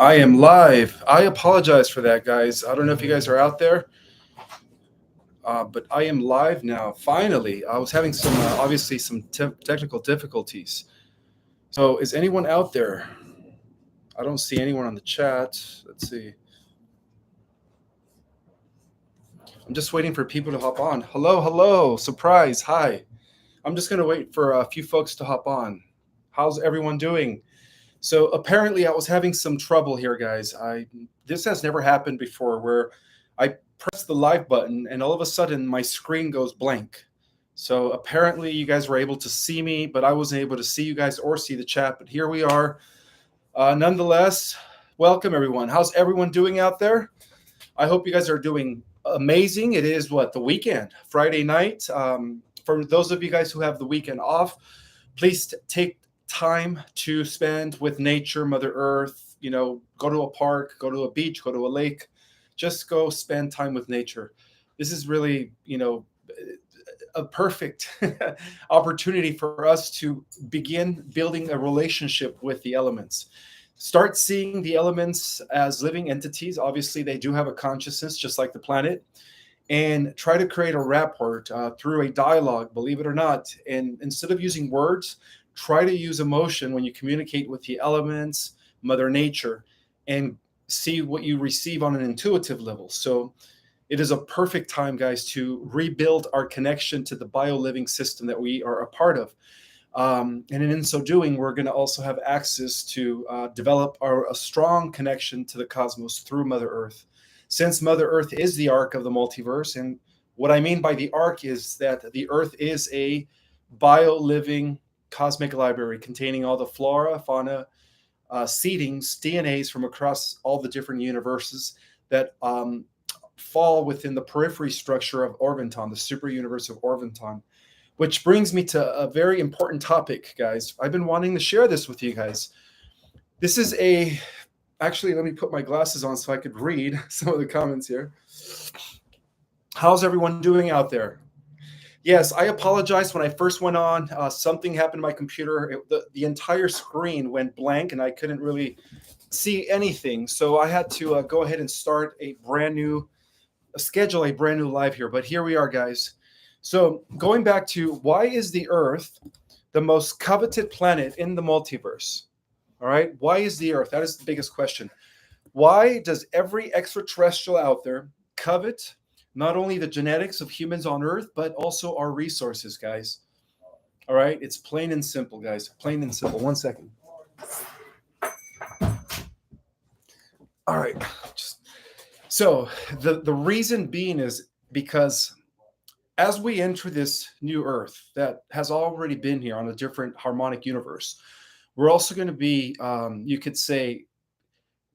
I am live. I apologize for that, guys. I don't know if you guys are out there, but I am live now. Finally, I was having some, obviously, some technical difficulties. So, is anyone out there? I don't see anyone on the chat. Let's see. I'm just waiting for people to hop on. Hello, hello. Surprise. Hi. I'm just going to wait for a few folks to hop on. How's everyone doing? So apparently I was having some trouble here, guys. I This has never happened before where I press the live button and all of a sudden my screen goes blank. So apparently you guys were able to see me, but I wasn't able to see you guys or see the chat. But here we are. Nonetheless, welcome everyone. How's everyone doing out there? I hope you guys are doing amazing. It is what, the weekend, Friday night. For those of you guys who have the weekend off, please take time to spend with nature, Mother Earth. Go to a park, go to a beach, go to a lake. Just go spend time with nature. This is really, a perfect opportunity for us to begin building a relationship with the elements. Start seeing the elements as living entities. Obviously, they do have a consciousness, just like the planet, and try to create a rapport through a dialogue, believe it or not. And instead of using words, try to use emotion when you communicate with the elements, Mother Nature, and see what you receive on an intuitive level. So it is a perfect time, guys, to rebuild our connection to the bio-living system that we are a part of. And in so doing, we're going to also have access to develop a strong connection to the cosmos through Mother Earth. Since Mother Earth is the ark of the multiverse, and what I mean by the ark is that the Earth is a bio-living cosmic library containing all the flora, fauna, seedings, DNAs from across all the different universes that fall within the periphery structure of Orvonton, the super universe of Orvonton. Which brings me to a very important topic, guys. I've been wanting to share this with you guys. This is actually, let me put my glasses on so I could read some of the comments here. How's everyone doing out there? Yes, I apologize. When I first went on, something happened to my computer. The entire screen went blank and I couldn't really see anything. So I had to go ahead and schedule a brand new live here. But here we are, guys. So going back to, why is the Earth the most coveted planet in the multiverse? All right. Why is the Earth? That is the biggest question. Why does every extraterrestrial out there covet not only the genetics of humans on Earth, but also our resources, guys? All right. It's plain and simple, guys. Plain and simple. One second. All right. So the reason being is because as we enter this new Earth that has already been here on a different harmonic universe, we're also going to be, you could say,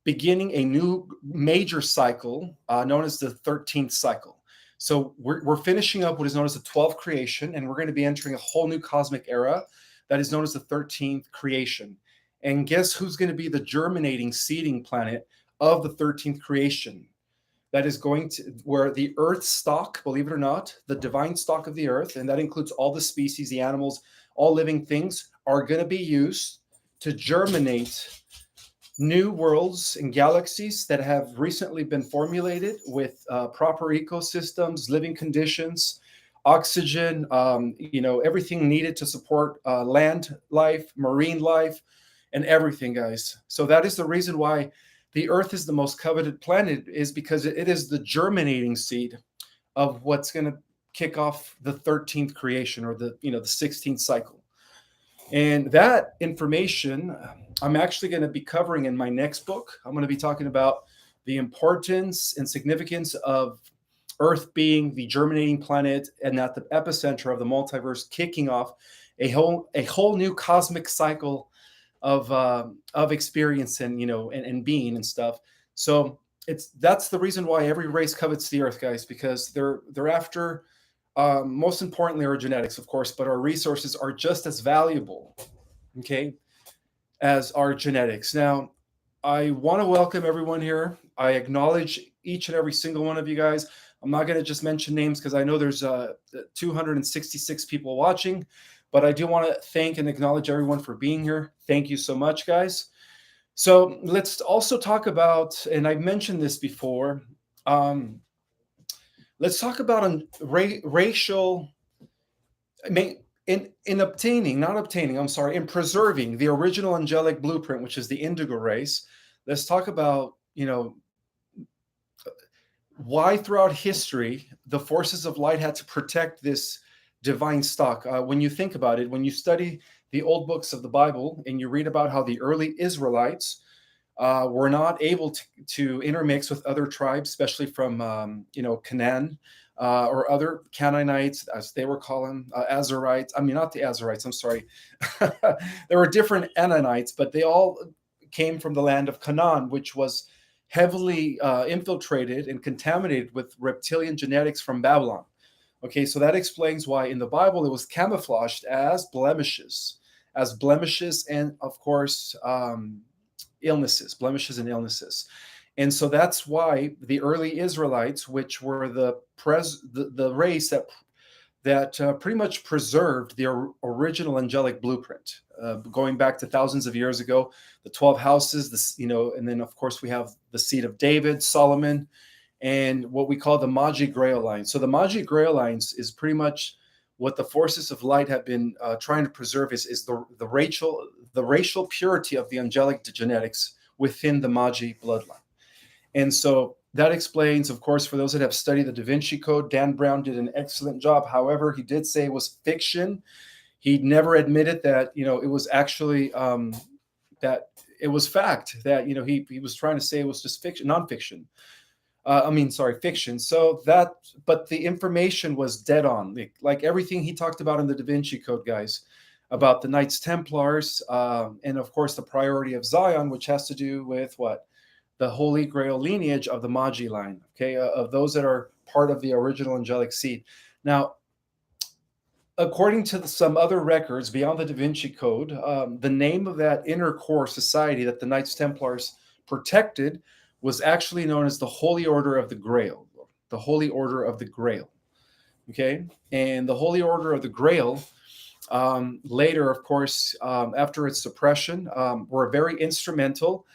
beginning a new major cycle known as the 13th cycle. So we're finishing up what is known as the 12th creation, and we're going to be entering a whole new cosmic era that is known as the 13th creation. And guess who's going to be the germinating seeding planet of the 13th creation? That is going to, where the earth stock, believe it or not, the divine stock of the earth, and that includes all the species, the animals, all living things, are going to be used to germinate new worlds and galaxies that have recently been formulated with proper ecosystems, living conditions, oxygen, everything needed to support land life, marine life, and everything, guys. So that is the reason why the Earth is the most coveted planet, is because it is the germinating seed of what's going to kick off the 13th creation, or the 16th cycle. And that information I'm actually going to be covering in my next book. I'm going to be talking about the importance and significance of Earth being the germinating planet and at the epicenter of the multiverse, kicking off a whole new cosmic cycle of experience and and being and stuff. So that's the reason why every race covets the Earth, guys, because they're after, most importantly, our genetics, of course, but our resources are just as valuable, okay, as our genetics. Now, I want to welcome everyone here. I acknowledge each and every single one of you guys. I'm not going to just mention names because I know there's 266 people watching, but I do want to thank and acknowledge everyone for being here. Thank you so much, guys. So let's also talk about, and I've mentioned this before. Um, let's talk about racial. I mean, in obtaining, not obtaining. I'm sorry, in preserving the original angelic blueprint, which is the indigo race. Let's talk about why throughout history the forces of light had to protect this divine stock. When you think about it, when you study the old books of the Bible and you read about how the early Israelites were not able to intermix with other tribes, especially from Canaan or other Canaanites, as they were calling Azarites. I mean, not the Azarites. I'm sorry. There were different Ananites, but they all came from the land of Canaan, which was heavily infiltrated and contaminated with reptilian genetics from Babylon. Okay, so that explains why in the Bible it was camouflaged as blemishes, and of course illnesses, blemishes and illnesses. And so that's why the early Israelites, which were the race that pretty much preserved the original angelic blueprint, going back to thousands of years ago, the 12 houses, and then of course we have the seed of David, Solomon, and what we call the Magi Grail line. So the Magi Grail lines is pretty much what the forces of light have been trying to preserve is the racial purity of the angelic genetics within the Magi bloodline. And so that explains, of course, for those that have studied the Da Vinci Code, Dan Brown did an excellent job. However, he did say it was fiction. He never admitted that, it was actually that it was fact, that, he was trying to say it was just fiction, nonfiction. Fiction. But the information was dead on, like everything he talked about in the Da Vinci Code, guys, about the Knights Templars, and of course the priority of Zion, which has to do with what? The Holy Grail lineage of the Magi line, okay, of those that are part of the original angelic seed. Now, according to some other records beyond the Da Vinci Code, the name of that inner core society that the Knights Templars protected was actually known as the Holy Order of the Grail. The Holy Order of the Grail. Okay, and the Holy Order of the Grail, later, of course, after its suppression, were very instrumental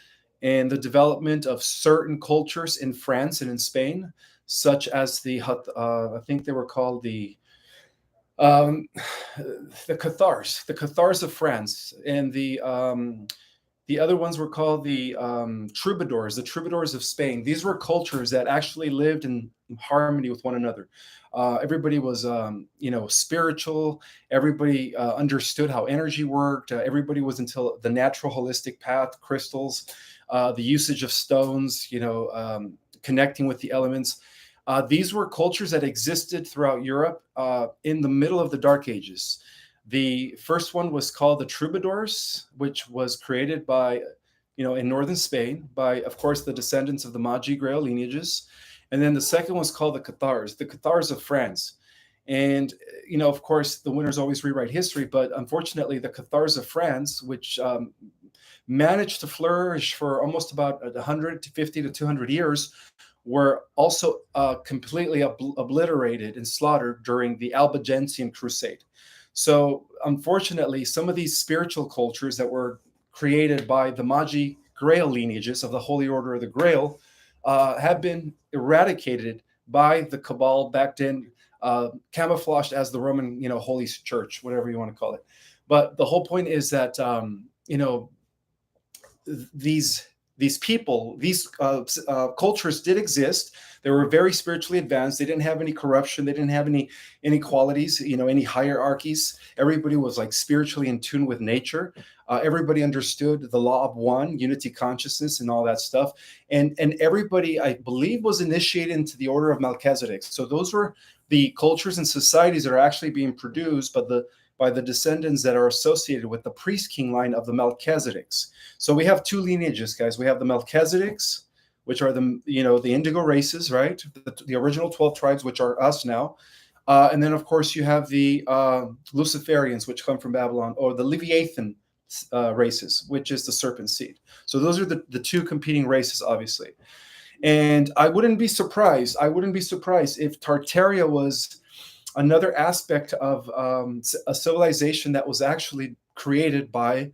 in the development of certain cultures in France and in Spain, such as I think they were called the Cathars of France, and the other ones were called the troubadours of Spain. These were cultures that actually lived in harmony with one another. Everybody was, spiritual. Everybody understood how energy worked. Everybody was into the natural holistic path, crystals, the usage of stones, connecting with the elements. These were cultures that existed throughout Europe in the middle of the Dark Ages. The first one was called the Troubadours, which was created by, in northern Spain by, of course, the descendants of the Magi Grail lineages. And then the second was called the Cathars of France. And, of course, the winners always rewrite history. But unfortunately, the Cathars of France, which managed to flourish for almost about 150 to 200 years, were also completely obliterated and slaughtered during the Albigensian Crusade. So, unfortunately, some of these spiritual cultures that were created by the Magi Grail lineages of the Holy Order of the Grail have been eradicated by the Cabal back then, camouflaged as the Roman, Holy Church, whatever you want to call it. But the whole point is that, these people, these cultures did exist. They were very spiritually advanced. They didn't have any corruption. They didn't have any inequalities, any hierarchies. Everybody was like spiritually in tune with nature. Everybody understood the law of one, unity consciousness, and all that stuff. And everybody, I believe, was initiated into the order of Melchizedek. So those were the cultures and societies that are actually being produced by the descendants that are associated with the priest king line of the Melchizedeks. So we have two lineages, guys. We have the Melchizedeks, which are the indigo races, right? The original 12 tribes, which are us now. And then, of course, you have the Luciferians, which come from Babylon, or the Leviathan races, which is the serpent seed. So those are the two competing races, obviously. And I wouldn't be surprised if Tartaria was another aspect of a civilization that was actually created by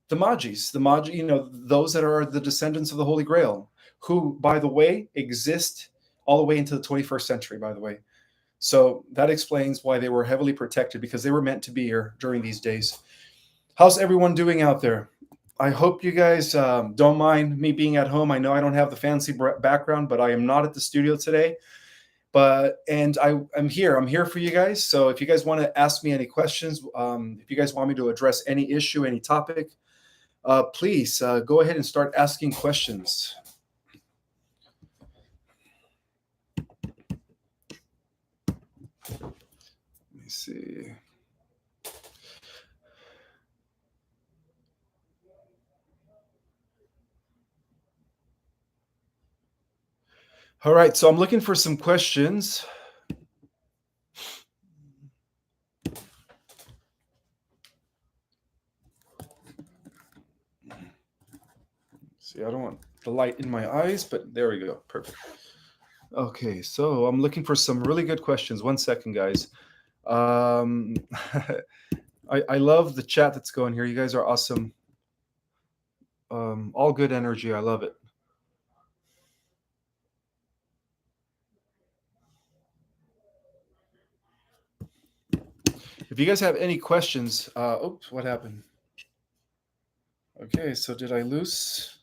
The Magis, those that are the descendants of the Holy Grail, who, by the way, exist all the way into the 21st century, by the way. So that explains why they were heavily protected, because they were meant to be here during these days. How's everyone doing out there? I hope you guys don't mind me being at home. I know I don't have the fancy background, but I am not at the studio today. I'm here. I'm here for you guys. So if you guys want to ask me any questions, if you guys want me to address any issue, any topic, please go ahead and start asking questions. Let me see. All right, so I'm looking for some questions. See, I don't want the light in my eyes, but there we go. Perfect. Okay, so I'm looking for some really good questions. 1 second, guys. I love the chat that's going here. You guys are awesome. All good energy. I love it. If you guys have any questions, oops, what happened? Okay, so did I lose?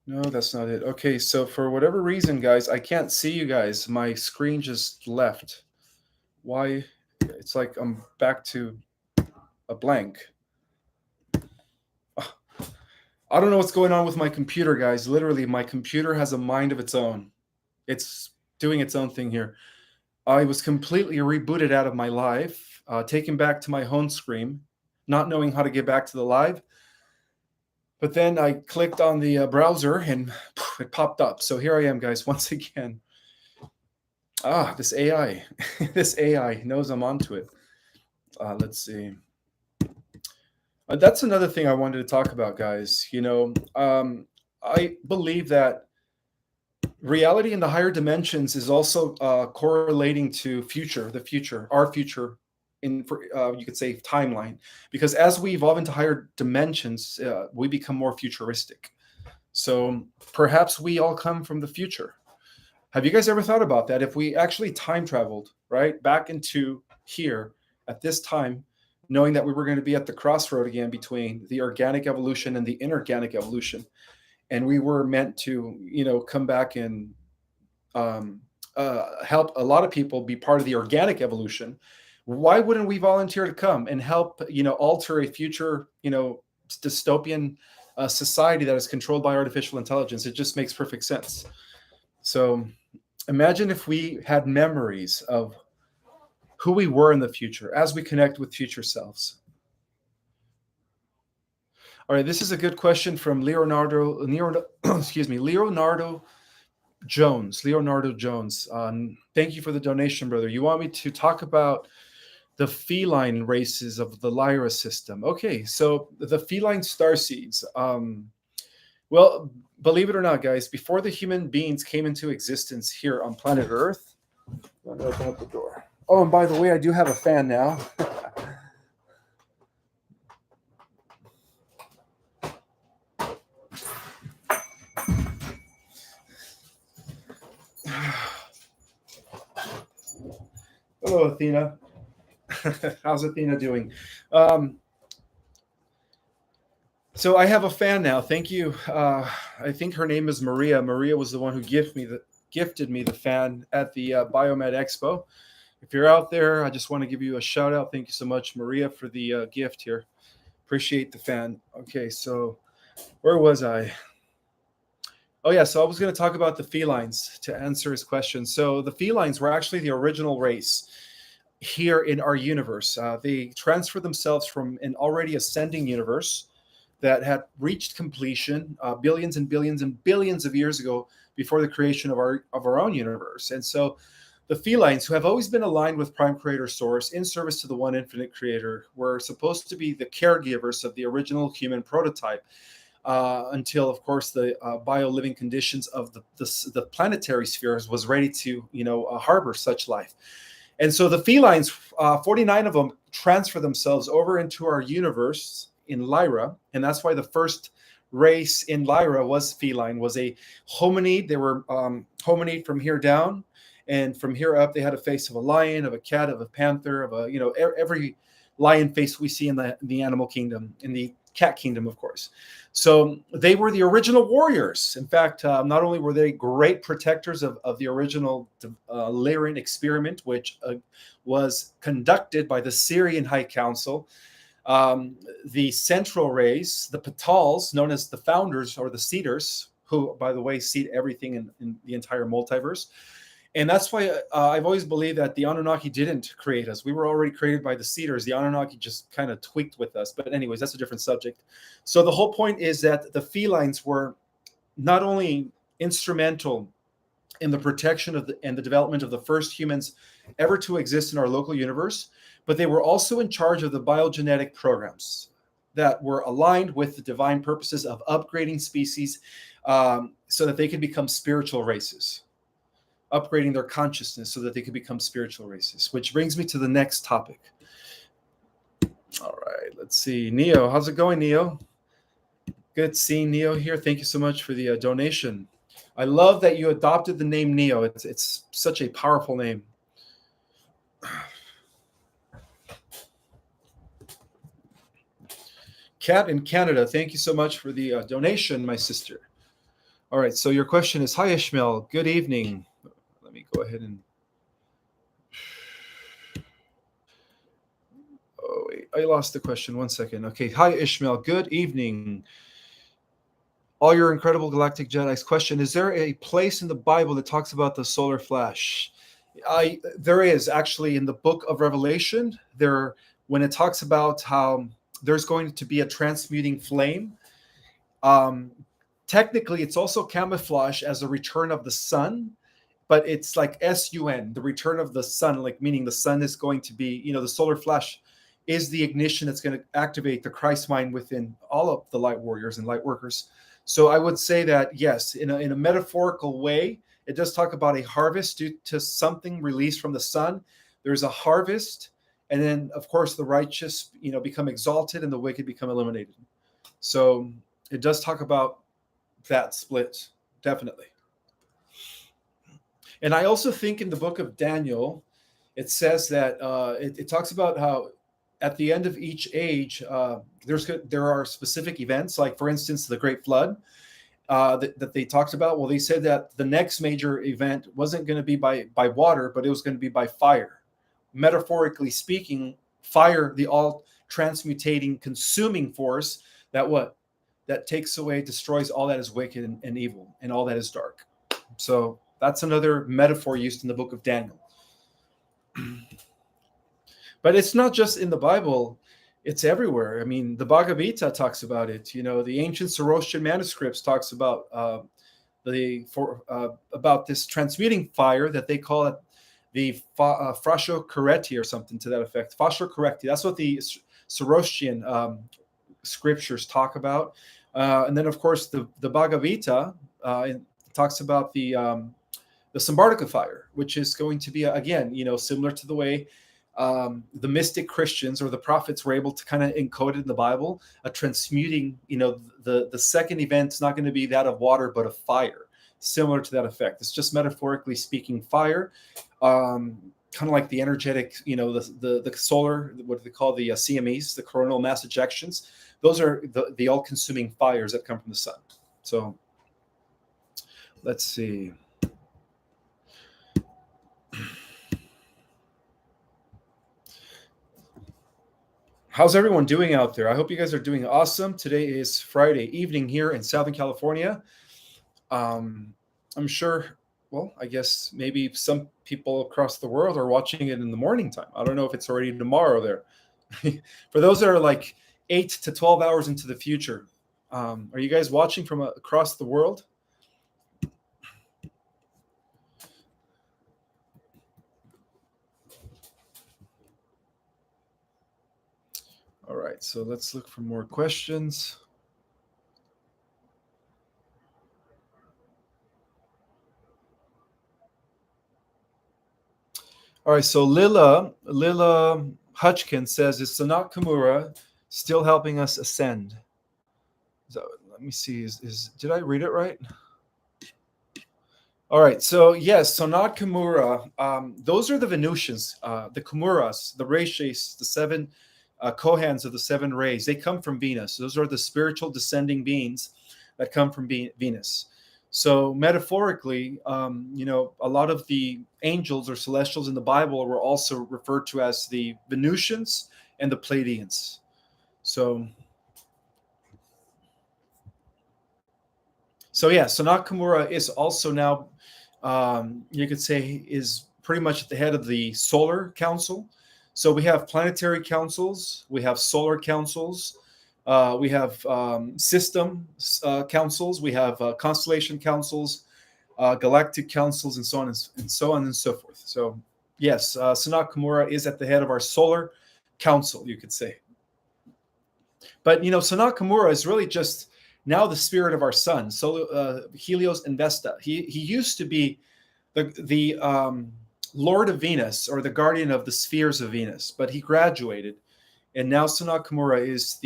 No, that's not it. Okay, so for whatever reason, guys, I can't see you guys. My screen just left. Why? It's like I'm back to a blank. I don't know what's going on with my computer, guys. Literally, my computer has a mind of its own. It's doing its own thing here. I was completely rebooted out of my live, taken back to my home screen, not knowing how to get back to the live. But then I clicked on the browser and it popped up. So here I am, guys, once again. This AI. This AI knows I'm onto it. Let's see. That's another thing I wanted to talk about, guys. I believe that reality in the higher dimensions is also correlating to the future, our future, you could say timeline, because as we evolve into higher dimensions, we become more futuristic. So perhaps we all come from the future. Have you guys ever thought about that? If we actually time traveled right back into here at this time, knowing that we were going to be at the crossroad again between the organic evolution and the inorganic evolution, and we were meant to, come back and help a lot of people be part of the organic evolution. Why wouldn't we volunteer to come and help, alter a future, dystopian society that is controlled by artificial intelligence? It just makes perfect sense. So imagine if we had memories of who we were in the future as we connect with future selves. All right, this is a good question from Leonardo Jones. Leonardo Jones. Thank you for the donation, brother. You want me to talk about the feline races of the Lyra system? Okay, so the feline starseeds. Well, believe it or not, guys, before the human beings came into existence here on planet Earth, let me open up the door. Oh, and by the way, I do have a fan now. Hello, Athena. How's Athena doing? So I have a fan now. Thank you. I think her name is Maria. Maria was the one who gifted me the fan at the Biomed Expo. If you're out there, I just want to give you a shout out. Thank you so much, Maria, for the gift here. Appreciate the fan. Okay, so where was I? Oh yeah, so I was going to talk about the felines to answer his question. So the felines were actually the original race here in our universe. They transferred themselves from an already ascending universe that had reached completion billions and billions and billions of years ago, before the creation of our own universe. And so the felines, who have always been aligned with Prime Creator Source in service to the One Infinite Creator, were supposed to be the caregivers of the original human prototype, until, of course, the bio-living conditions of the planetary spheres was ready to harbor such life. And so the felines, 49 of them, transfer themselves over into our universe in Lyra, and that's why the first race in Lyra was feline, was a hominid. They were hominid from here down, and from here up, they had a face of a lion, of a cat, of a panther, of a every lion face we see in the animal kingdom, in the cat kingdom, of course. So they were the original warriors. In fact, not only were they great protectors of the original Lyran experiment, which was conducted by the Syrian High Council, the central race, the Patals, known as the founders or the seeders, who, by the way, seed everything in the entire multiverse. And that's why I've always believed that the Anunnaki didn't create us. We were already created by the seeders. The Anunnaki just kind of tweaked with us. But anyways, that's a different subject. So the whole point is that the felines were not only instrumental in the protection and the development of the first humans ever to exist in our local universe, but they were also in charge of the biogenetic programs that were aligned with the divine purposes of upgrading species so that they could become spiritual races, upgrading their consciousness so that they could become spiritual races, which brings me to the next topic. All right, let's see. Neo, how's it going, Neo? Good seeing Neo here. Thank you so much for the donation. I love that you adopted the name Neo. It's such a powerful name. Kat in Canada, thank you so much for the donation, my sister. All right, so your question is, hi, Ishmael. Good evening. Let me go ahead and... Oh, wait, I lost the question. 1 second. Okay, hi, Ishmael. Good evening. All your incredible galactic Jedi's question, is there a place in the Bible that talks about the solar flash? There is, actually, in the book of Revelation, when it talks about how there's going to be a transmuting flame. Technically, it's also camouflaged as a return of the sun, but it's like SUN, the return of the sun, like meaning the sun is going to be, the solar flash is the ignition that's going to activate the Christ mind within all of the light warriors and light workers. So I would say that, yes, in a metaphorical way, it does talk about a harvest due to something released from the sun. There's a harvest, and then, of course, the righteous, become exalted and the wicked become eliminated. So it does talk about that split, definitely. And I also think in the book of Daniel, it says that it talks about how at the end of each age, there are specific events, like, for instance, the Great Flood that they talked about. Well, they said that the next major event wasn't going to be by water, but it was going to be by fire. Metaphorically speaking, fire, the all transmutating, consuming force that takes away, destroys all that is wicked and evil and all that is dark. So that's another metaphor used in the book of Daniel. But it's not just in the Bible, it's everywhere. I mean, the Bhagavad Gita talks about it. The ancient Zoroastrian manuscripts talks about about this transmuting fire that they call it the Frasho Kareti or something to that effect. Frasho Kareti. That's what the Zoroastrian scriptures talk about. And then, of course, the Bhagavad Gita talks about the Sambartaka fire, which is going to be, again, similar to the way the mystic Christians or the prophets were able to kind of encode it in the Bible, a transmuting, the second event's not going to be that of water, but of fire, similar to that effect. It's just metaphorically speaking fire, kind of like the energetic, the solar, what they call the CMEs, the coronal mass ejections. Those are the all-consuming fires that come from the sun. So let's see. How's everyone doing out there? I hope you guys are doing awesome. Today is Friday evening here in Southern California. I'm sure, well, I guess maybe some people across the world are watching it in the morning time. I don't know if it's already tomorrow there. For those that are like 8 to 12 hours into the future, are you guys watching from across the world? All right, so let's look for more questions. All right, so Lila Hutchkin says, is Sanat Kumura still helping us ascend? So, let me see. Did I read it right? All right, so yes, Sanat Kumura. Those are the Venusians, the Kumuras, the Rishis, the seven Kohans of the seven rays. They come from Venus. Those are the spiritual descending beings that come from Venus. So metaphorically, a lot of the angels or celestials in the Bible were also referred to as the Venusians and the Pleiadians. So yeah, Sanat Kumura is also now, you could say, is pretty much at the head of the solar council. So we have planetary councils, we have solar councils, we have system councils, we have constellation councils, galactic councils, and so on and so forth. So yes, Sanat Kumura is at the head of our solar council, you could say. But Sanat Kumura is really just now the spirit of our sun, Helios and Vesta. He used to be the Lord of Venus, or the guardian of the spheres of Venus, but he graduated, and now Sanat Kumura is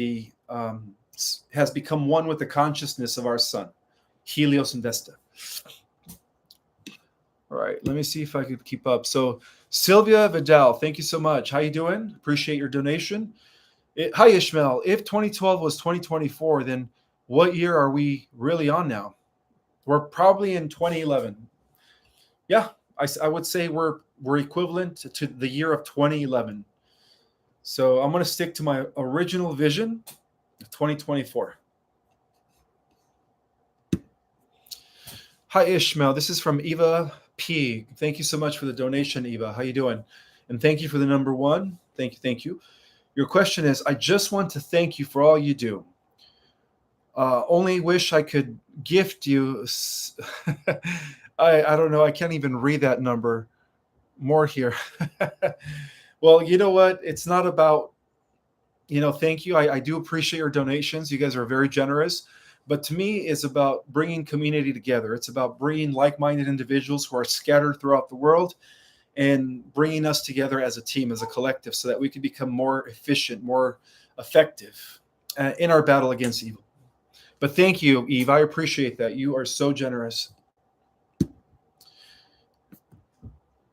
has become one with the consciousness of our sun, Helios and Vesta. All right, let me see if I could keep up. So Sylvia Vidal, thank you so much. How you doing? Appreciate your donation. Hi Ishmael. If 2012 was 2024, then what year are we really on now? We're probably in 2011. Yeah, I would say we're equivalent to the year of 2011. So I'm going to stick to my original vision of 2024. Hi Ishmael, this is from Eva P. Thank you so much for the donation, Eva. How you doing? And thank you for the number one. Thank you. Your question is, I just want to thank you for all you do. Only wish I could gift you. I don't know. I can't even read that number. More here. Well, you know what? It's not about, thank you. I do appreciate your donations. You guys are very generous. But to me, it's about bringing community together. It's about bringing like-minded individuals who are scattered throughout the world and bringing us together as a team, as a collective, so that we can become more efficient, more effective in our battle against evil. But thank you, Eve. I appreciate that. You are so generous.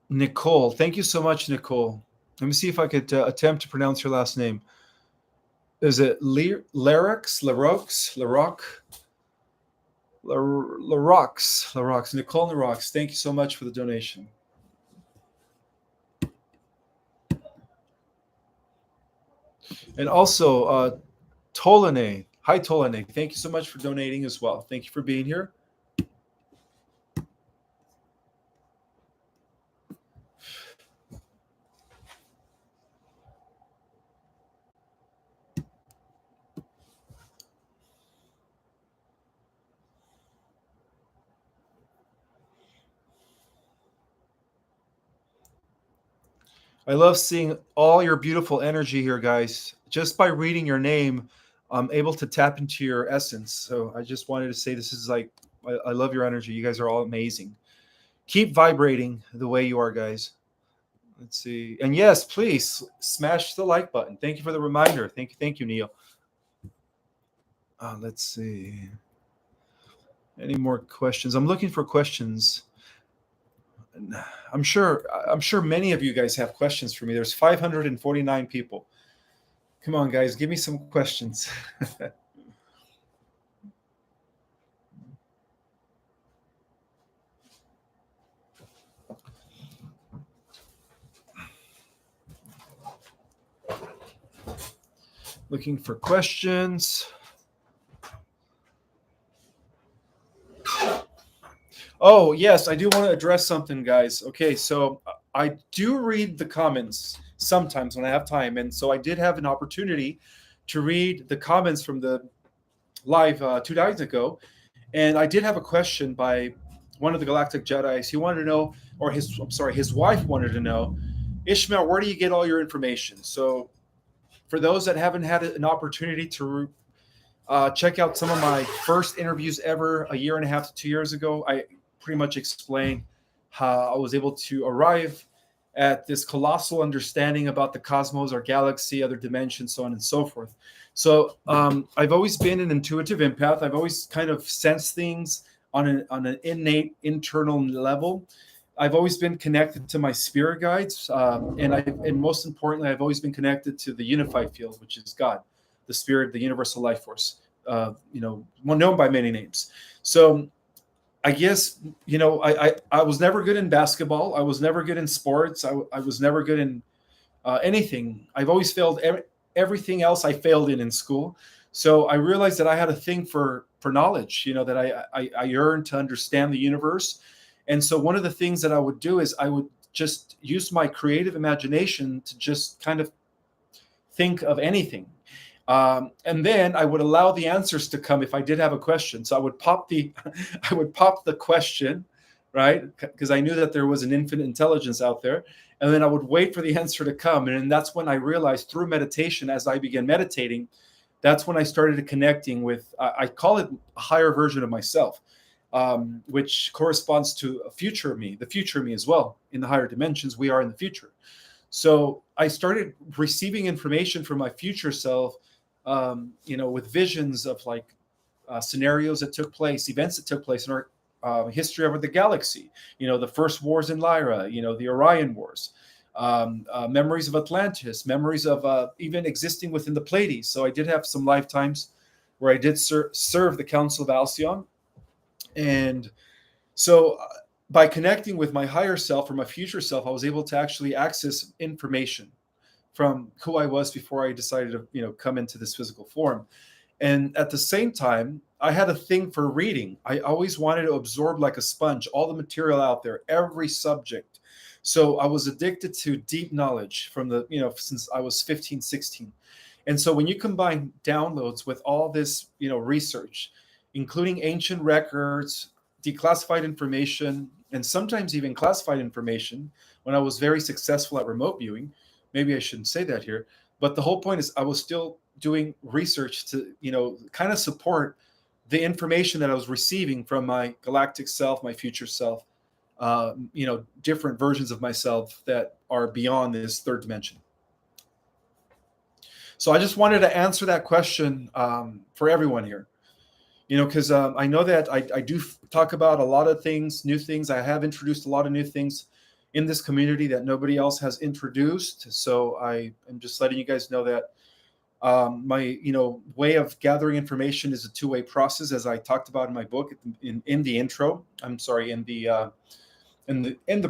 Nicole. Thank you so much, Nicole. Let me see if I could attempt to pronounce your last name. Is it Larox? Nicole Larox. Thank you so much for the donation. And also, Tolene. Hi, Tolene. Thank you so much for donating as well. Thank you for being here. I love seeing all your beautiful energy here, guys. Just by reading your name, I'm able to tap into your essence. So I just wanted to say this is like, I love your energy. You guys are all amazing. Keep vibrating the way you are, guys. Let's see. And yes, please smash the like button. Thank you for the reminder. Thank you, Neil. Let's see. Any more questions? I'm looking for questions. I'm sure many of you guys have questions for me. There's 549 people. Come on, guys, give me some questions. Looking for questions. Oh, yes, I do want to address something, guys. Okay, so I do read the comments sometimes when I have time. And so I did have an opportunity to read the comments from the live 2 days ago. And I did have a question by one of the Galactic Jedis. He wanted to know, or his wife wanted to know, Ishmael, where do you get all your information? So for those that haven't had an opportunity to check out some of my first interviews ever, a year and a half to 2 years ago, I pretty much explained how I was able to arrive at this colossal understanding about the cosmos, our galaxy, other dimensions, so on and so forth. So I've always been an intuitive empath. I've always kind of sensed things on an innate internal level. I've always been connected to my spirit guides, and most importantly, I've always been connected to the unified field, which is God, the spirit, the universal life force. Known by many names. So I guess I was never good in basketball. I was never good in sports. I was never good in anything. I've always failed everything else. I failed in school. So I realized that I had a thing for knowledge. That I yearned to understand the universe. And so one of the things that I would do is I would just use my creative imagination to just kind of think of anything. And then I would allow the answers to come if I did have a question. So I would pop the question, right? Because I knew that there was an infinite intelligence out there. And then I would wait for the answer to come. And that's when I realized through meditation, as I began meditating, that's when I started connecting with, I call it a higher version of myself, which corresponds to a future me, the future me as well. In the higher dimensions, we are in the future. So I started receiving information from my future self, with visions of like scenarios that took place, events that took place in our history over the galaxy. The first wars in Lyra, the Orion Wars, memories of Atlantis, memories of even existing within the Pleiades. So I did have some lifetimes where I did serve the Council of Alcyon. And so by connecting with my higher self or my future self, I was able to actually access information from who I was before I decided to, come into this physical form. And at the same time, I had a thing for reading. I always wanted to absorb like a sponge, all the material out there, every subject. So I was addicted to deep knowledge from since I was 15, 16. And so when you combine downloads with all this, research, including ancient records, declassified information, and sometimes even classified information, when I was very successful at remote viewing, maybe I shouldn't say that here, but the whole point is I was still doing research to, kind of support the information that I was receiving from my galactic self, my future self, different versions of myself that are beyond this third dimension. So I just wanted to answer that question for everyone here, because I know that I do talk about a lot of things, new things. I have introduced a lot of new things in this community that nobody else has introduced. So I am just letting you guys know that my way of gathering information is a two-way process, as I talked about in my book in the intro. I'm sorry, in the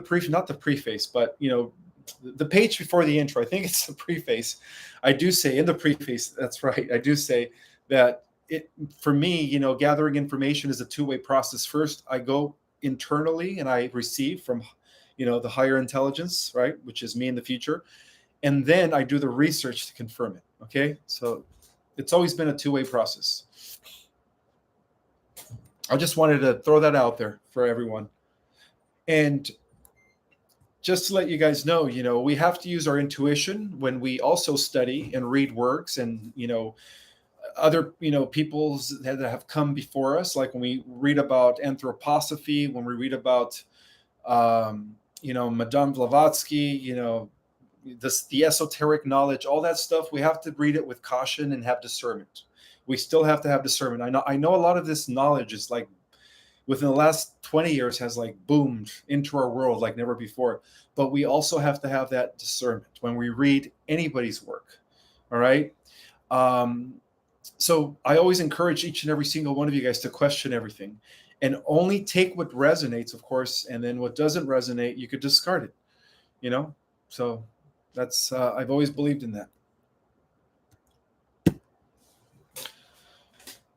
preface, not the preface, but the page before the intro. I think it's the preface. I do say in the preface, that's right. I do say that for me, gathering information is a two-way process. First, I go internally and I receive from the higher intelligence, right, which is me in the future. And then I do the research to confirm it. Okay. So it's always been a two-way process. I just wanted to throw that out there for everyone. And just to let you guys know, we have to use our intuition when we also study and read works and, other, peoples that have come before us. Like when we read about anthroposophy, when we read about, Madame Blavatsky, the esoteric knowledge, all that stuff, we have to read it with caution and have discernment. We still have to have discernment. I know a lot of this knowledge is like within the last 20 years has like boomed into our world like never before. But we also have to have that discernment when we read anybody's work. All right. So I always encourage each and every single one of you guys to question everything and only take what resonates, of course, and then what doesn't resonate, you could discard it, So that's, I've always believed in that.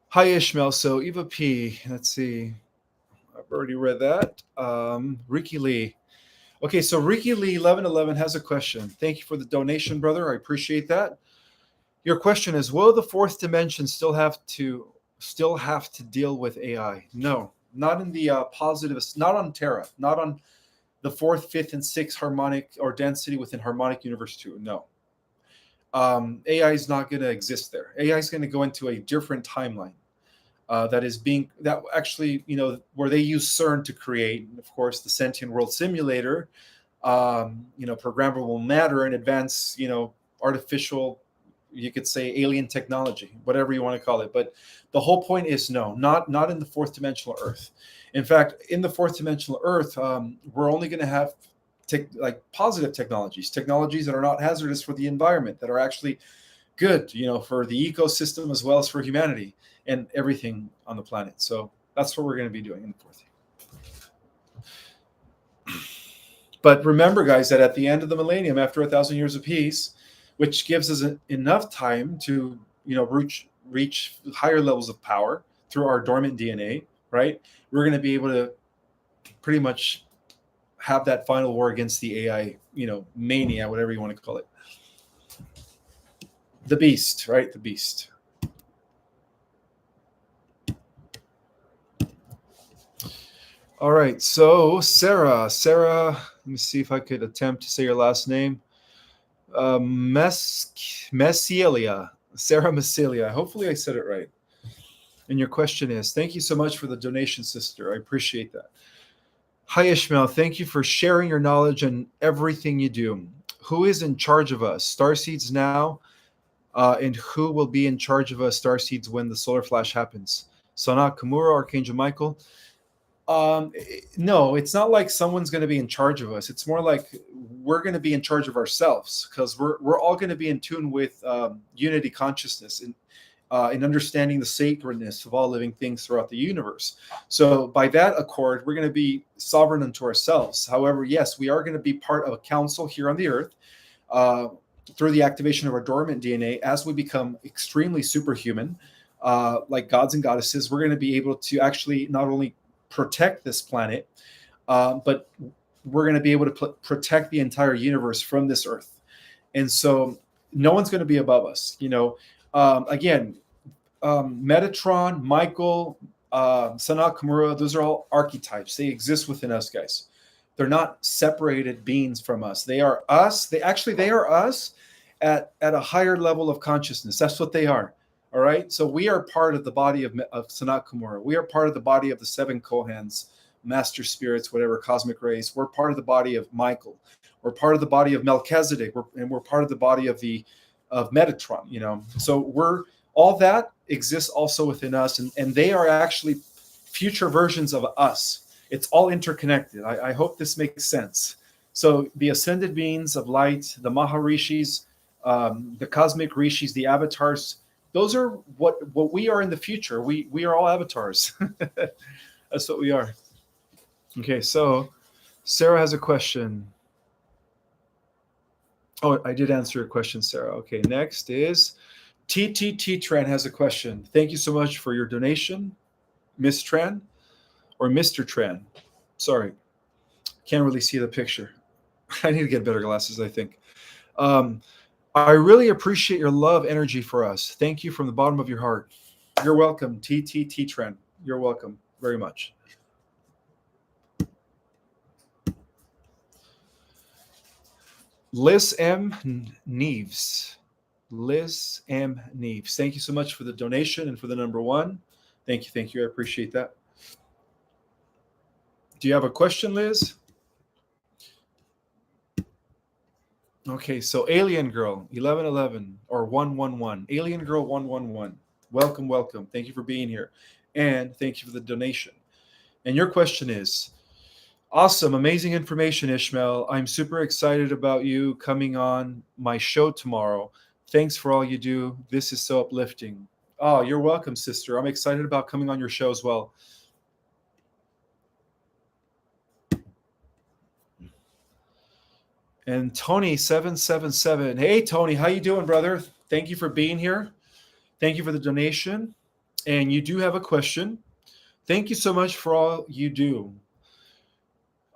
Hi, Ishmael. So Eva P, let's see. I've already read that. Ricky Lee. Okay, so Ricky Lee 1111 has a question. Thank you for the donation, brother. I appreciate that. Your question is, will the fourth dimension still have to deal with AI? No, not in the positive, not on Terra, not on the fourth, fifth, and sixth harmonic or density within harmonic universe 2. No. AI is not going to exist there. AI is going to go into a different timeline where they use CERN to create, of course, the Sentient World Simulator, programmable matter and advanced, artificial, you could say alien technology, whatever you want to call it. But the whole point is no, not in the fourth dimensional Earth. In fact, in the fourth dimensional Earth, we're only going to have like positive technologies that are not hazardous for the environment, that are actually good, for the ecosystem as well as for humanity and everything on the planet. So that's what we're going to be doing in the fourth. But remember, guys, that at the end of the millennium, after 1,000 years of peace, which gives us enough time to, reach higher levels of power through our dormant DNA, right? We're going to be able to pretty much have that final war against the AI, mania, whatever you want to call it. The beast, right? The beast. All right. So Sarah, let me see if I could attempt to say your last name. Messilia, Sarah Messilia. Hopefully I said it right. And your question is, thank you so much for the donation, sister. I appreciate that. Hi, Ishmael. Thank you for sharing your knowledge and everything you do. Who is in charge of us? Starseeds now? And who will be in charge of us, Starseeds, when the solar flash happens? Sanat Kumura, Archangel Michael? No, it's not like someone's going to be in charge of us. It's more like we're going to be in charge of ourselves, because we're all going to be in tune with unity consciousness and in understanding the sacredness of all living things throughout the universe. So by that accord, we're going to be sovereign unto ourselves. However, yes, we are going to be part of a council here on the earth through the activation of our dormant DNA. As we become extremely superhuman, like gods and goddesses, we're going to be able to actually not only protect this planet, but we're going to be able to protect the entire universe from this earth. And so no one's going to be above us. Again, Metatron, Michael, Sanat Kumura, those are all archetypes. They exist within us, guys. They're not separated beings from us. They are us. They are us at a higher level of consciousness. That's what they are. All right. So we are part of the body of Sanat Kumura. We are part of the body of the seven Kohans, master spirits, whatever, cosmic rays. We're part of the body of Michael. We're part of the body of Melchizedek. We're part of the body of Metatron. So we're all that exists also within us, and they are actually future versions of us. It's all interconnected. I hope this makes sense. So the ascended beings of light, the Maharishis, the cosmic rishis, the avatars, those are what we are in the future. We are all avatars. That's what we are. Okay, so Sarah has a question. Oh, I did answer your question, Sarah. Okay, next is TTT Tran has a question. Thank you so much for your donation, Miss Tran, or Mr. Tran. Sorry, can't really see the picture. I need to get better glasses, I think. I really appreciate your love energy for us. Thank you from the bottom of your heart. You're welcome, TTT Tran. You're welcome very much. Liz M. Neves. Liz M. Neves. Thank you so much for the donation and for the number one. Thank you. Thank you. I appreciate that. Do you have a question, Liz? Okay, so Alien Girl 1111 or 111. Alien Girl 111. Welcome, welcome. Thank you for being here. And thank you for the donation. And your question is, awesome, amazing information, Ishmael. I'm super excited about you coming on my show tomorrow. Thanks for all you do. This is so uplifting. Oh, you're welcome, sister. I'm excited about coming on your show as well. And Tony 777. Hey, Tony, how you doing, brother? Thank you for being here. Thank you for the donation. And you do have a question. Thank you so much for all you do.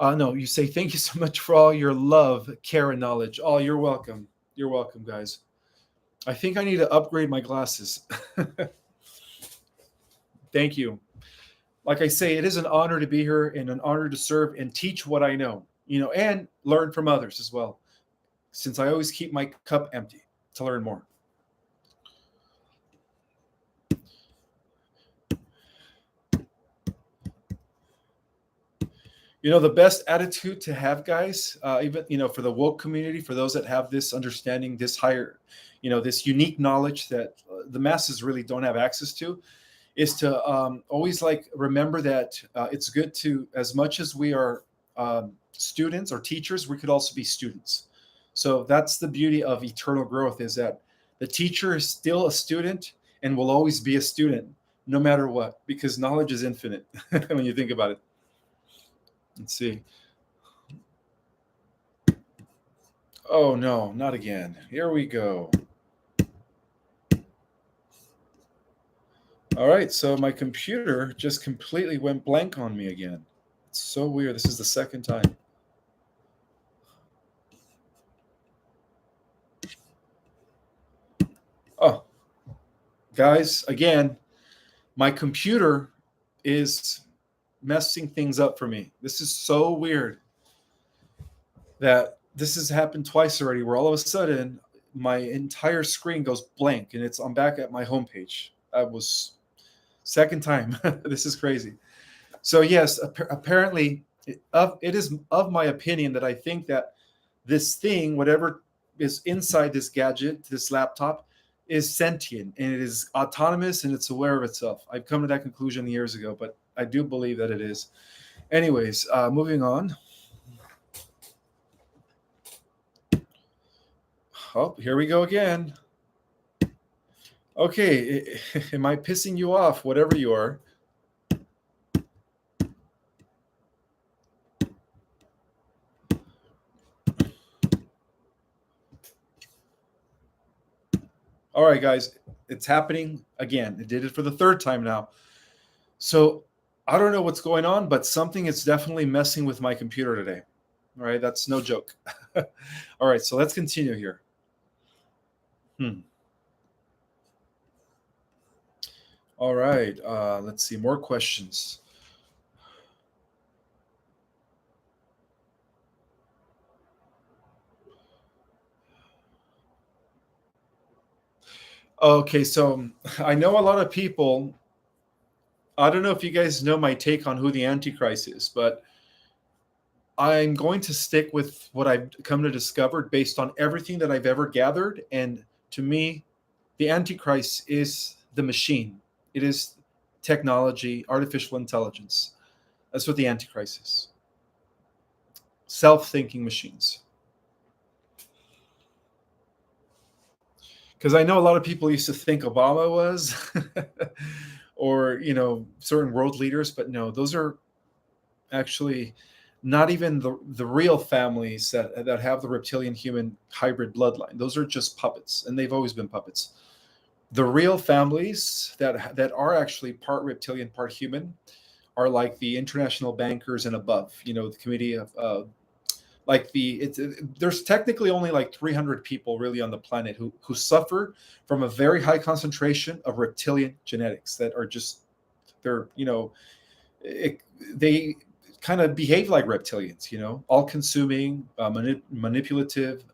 No, you say thank you so much for all your love, care, and knowledge. Oh, you're welcome. You're welcome, guys. I think I need to upgrade my glasses. Thank you. Like I say, it is an honor to be here and an honor to serve and teach what I know, and learn from others as well, since I always keep my cup empty to learn more. The best attitude to have, guys, even for the woke community, for those that have this understanding, this higher, this unique knowledge that the masses really don't have access to, is to always like remember that it's good to, as much as we are students or teachers, we could also be students. So that's the beauty of eternal growth, is that the teacher is still a student and will always be a student no matter what, because knowledge is infinite when you think about it. Let's see. Oh no, not again. Here we go. All right, so my computer just completely went blank on me again. It's so weird. This is the second time. Oh, guys, again, my computer is messing things up for me. This is so weird that this has happened twice already, where all of a sudden my entire screen goes blank and I'm back at my homepage. That was second time. This is crazy. So yes, apparently it is of my opinion that I think that this thing, whatever is inside this gadget, this laptop, is sentient and it is autonomous and it's aware of itself. I've come to that conclusion years ago, but I do believe that it is. Anyways, moving on. Oh, here we go again. Okay, am I pissing you off, whatever you are? All right, guys, it's happening again. It did it for the third time now. So I don't know what's going on, but something is definitely messing with my computer today. All right, that's no joke. All right, so let's continue here. All right, let's see, more questions. Okay, so I know a lot of people. I don't know if you guys know my take on who the Antichrist is, but I'm going to stick with what I've come to discover based on everything that I've ever gathered. And to me, the Antichrist is the machine. It is technology, artificial intelligence. That's what the Antichrist is. Self-thinking machines. Because I know a lot of people used to think Obama was, or certain world leaders, but no, those are actually not even the real families that have the reptilian human hybrid bloodline. Those are just puppets, and they've always been puppets. The real families that are actually part reptilian, part human, are like the international bankers and above. The committee of like there's technically only like 300 people really on the planet who suffer from a very high concentration of reptilian genetics that are just they're they kind of behave like reptilians, all consuming, manipulative,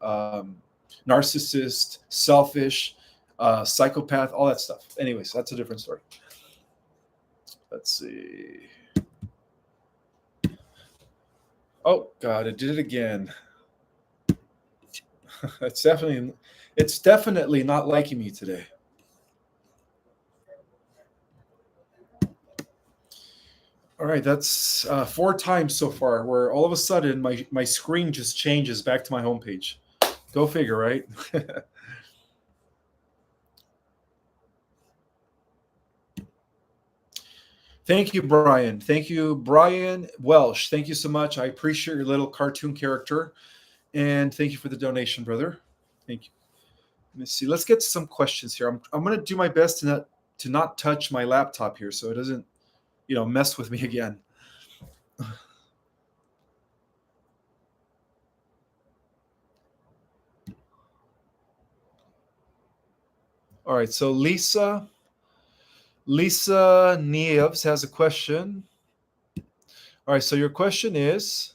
narcissist, selfish, psychopath, all that stuff. Anyways, that's a different story. Let's see. Oh God, it did it again. it's definitely not liking me today. All right, that's 4 times so far where all of a sudden my screen just changes back to my homepage. Go figure, right? Thank you, Brian. Thank you, Brian Welsh. Thank you so much. I appreciate your little cartoon character. And thank you for the donation, brother. Thank you. Let me see. Let's get to some questions here. I'm going to do my best to not touch my laptop here so it doesn't, mess with me again. All right. So Lisa Nieves has a question. All right. So your question is.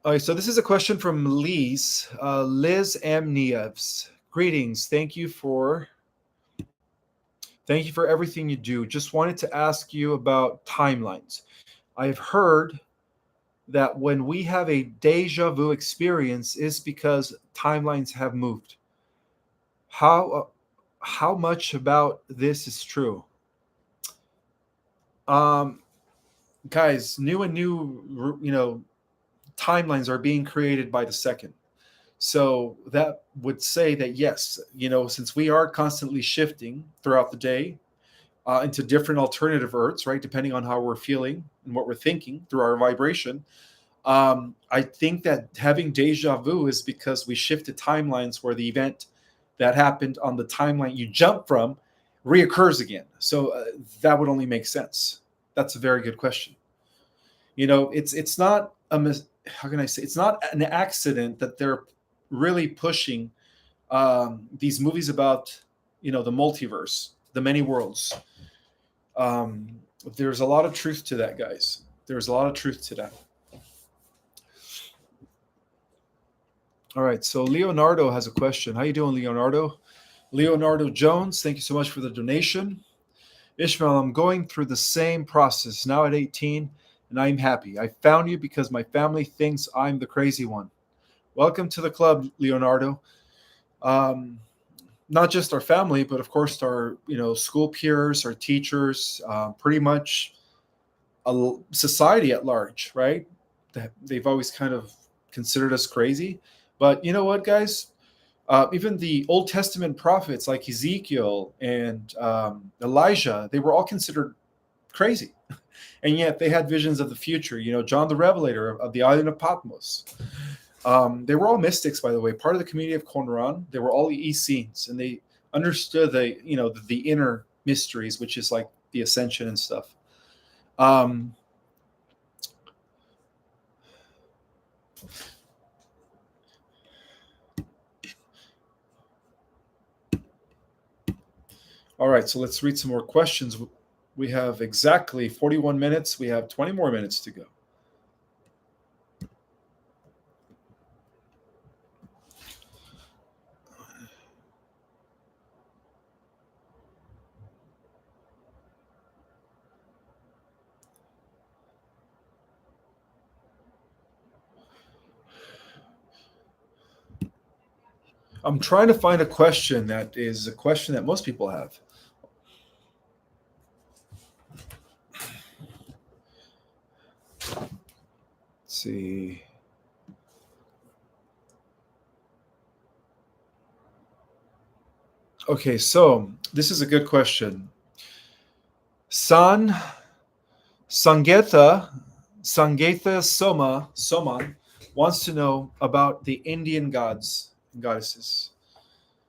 All right. So this is a question from Liz M. Nieves. Greetings. Thank you for everything you do. Just wanted to ask you about timelines. I've heard that when we have a deja vu experience, is because timelines have moved. How much about this is true? Um, Guys, new timelines are being created by the second. So that would say that yes, since we are constantly shifting throughout the day into different alternative Earths, right, depending on how we're feeling and what we're thinking through our vibration, I think that having deja vu is because we shifted timelines where the event that happened on the timeline you jump from reoccurs again. So that would only make sense. That's a very good question. It's not how can I say, it's not an accident that they're really pushing these movies about the multiverse, the many worlds. Um, there's a lot of truth to that, guys. There's a lot of truth to that. All right, so Leonardo has a question. How you doing, Leonardo? Leonardo Jones, thank you so much for the donation. Ishmael, I'm going through the same process now at 18, and I'm happy. I found you because my family thinks I'm the crazy one. Welcome to the club, Leonardo. Um, Not just our family, but of course our school peers, our teachers, pretty much society at large, right? They've always kind of considered us crazy. But you know what, guys? Even the Old Testament prophets like Ezekiel and Elijah, they were all considered crazy. And yet they had visions of the future. John the Revelator of the island of Patmos. They were all mystics, by the way, part of the community of Qumran. They were all Essenes, and they understood the inner mysteries, which is like the ascension and stuff. Um, all right, so let's read some more questions. We have exactly 41 minutes. We have 20 more minutes to go. I'm trying to find a question that is a question that most people have. Let's see. Okay, so this is a good question. Sangetha Soman wants to know about the Indian gods and goddesses.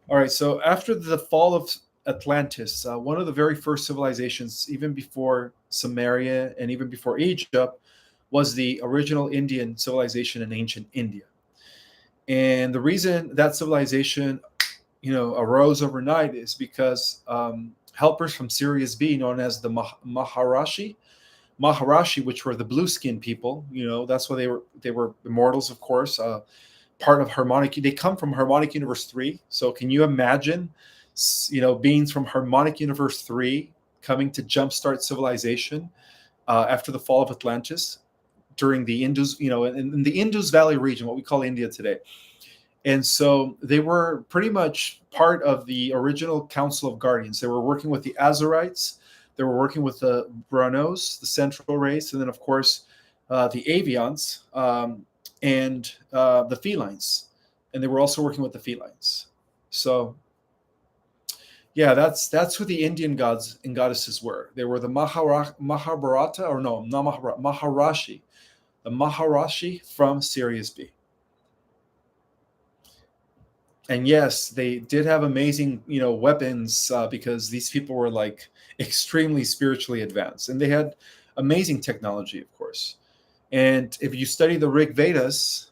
All right, so after the fall of Atlantis, one of the very first civilizations, even before Samaria and even before Egypt, was the original Indian civilization in ancient India. And the reason that civilization, arose overnight is because helpers from Sirius B, known as the Maharashi, which were the blue skin people, that's why they were immortals, of course. Part of Harmonic, they come from Harmonic Universe 3. So can you imagine, beings from Harmonic Universe 3 coming to jumpstart civilization after the fall of Atlantis during the Indus, in the Indus Valley region, what we call India today. And so they were pretty much part of the original Council of Guardians. They were working with the Azorites. They were working with the Branos, the Central Race, and then, of course, the Avians and the Felines. And they were also working with the Felines. So, yeah, that's who the Indian gods and goddesses were. They were the Mahabharata, or no, not Mahabharata, Maharashi, the Maharashi from Sirius B. And yes, they did have amazing, weapons because these people were like extremely spiritually advanced, and they had amazing technology, of course. And if you study the Rig Vedas,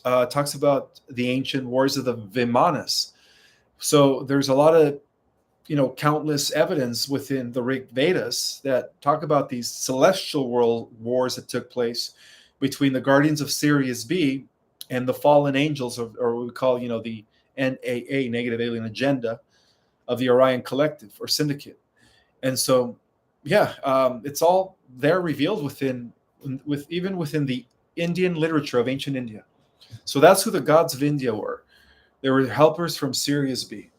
it talks about the ancient wars of the Vimanas. So there's a lot of, countless evidence within the Rig Vedas that talk about these celestial world wars that took place between the guardians of Sirius B and the fallen angels, or what we call, the NAA, Negative Alien Agenda, of the Orion Collective or Syndicate. And so, yeah, it's all there revealed within with even within the Indian literature of ancient India. So that's who the gods of India were. They were helpers from Sirius B.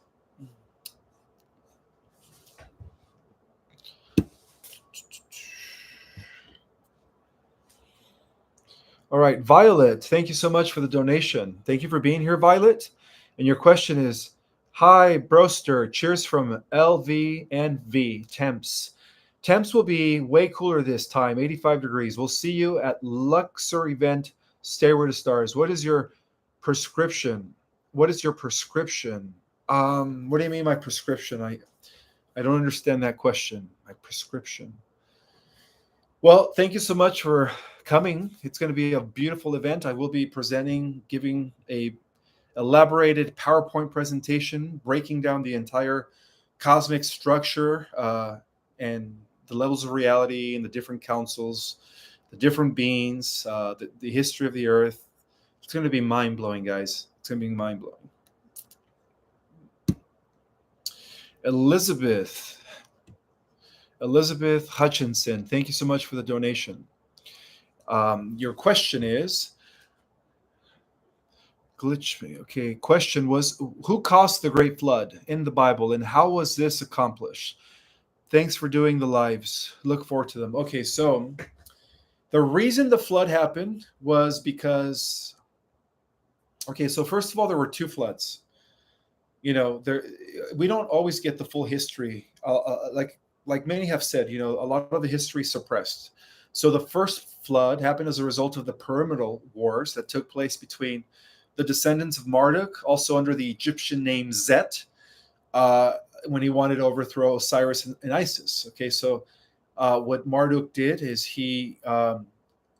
All right, Violet, thank you so much for the donation. Thank you for being here, Violet. And your question is, hi, Broster. Cheers from LV and V temps. Temps will be way cooler this time, 85 degrees. We'll see you at Luxor event, Stairway to Stars. What is your prescription? What is your prescription? What do you mean my prescription? I don't understand that question. My prescription. Well, thank you so much for coming. It's going to be a beautiful event. I will be presenting, giving a elaborated PowerPoint presentation, breaking down the entire cosmic structure and the levels of reality and the different councils, the different beings, the history of the Earth. It's going to be mind-blowing, guys. It's going to be mind-blowing. Elizabeth Hutchinson, thank you so much for the donation. Your question is, glitch me. Okay, question was, who caused the Great Flood in the Bible and how was this accomplished? Thanks for doing the lives. Look forward to them. Okay, so the reason the flood happened was because, okay, so first of all, there were two floods. You know, we don't always get the full history. Like many have said, you know, a lot of the history suppressed. So the first flood happened as a result of the Pyramidal Wars that took place between the descendants of Marduk, also under the Egyptian name Zet, when he wanted to overthrow Osiris and Isis. Okay, so what Marduk did is he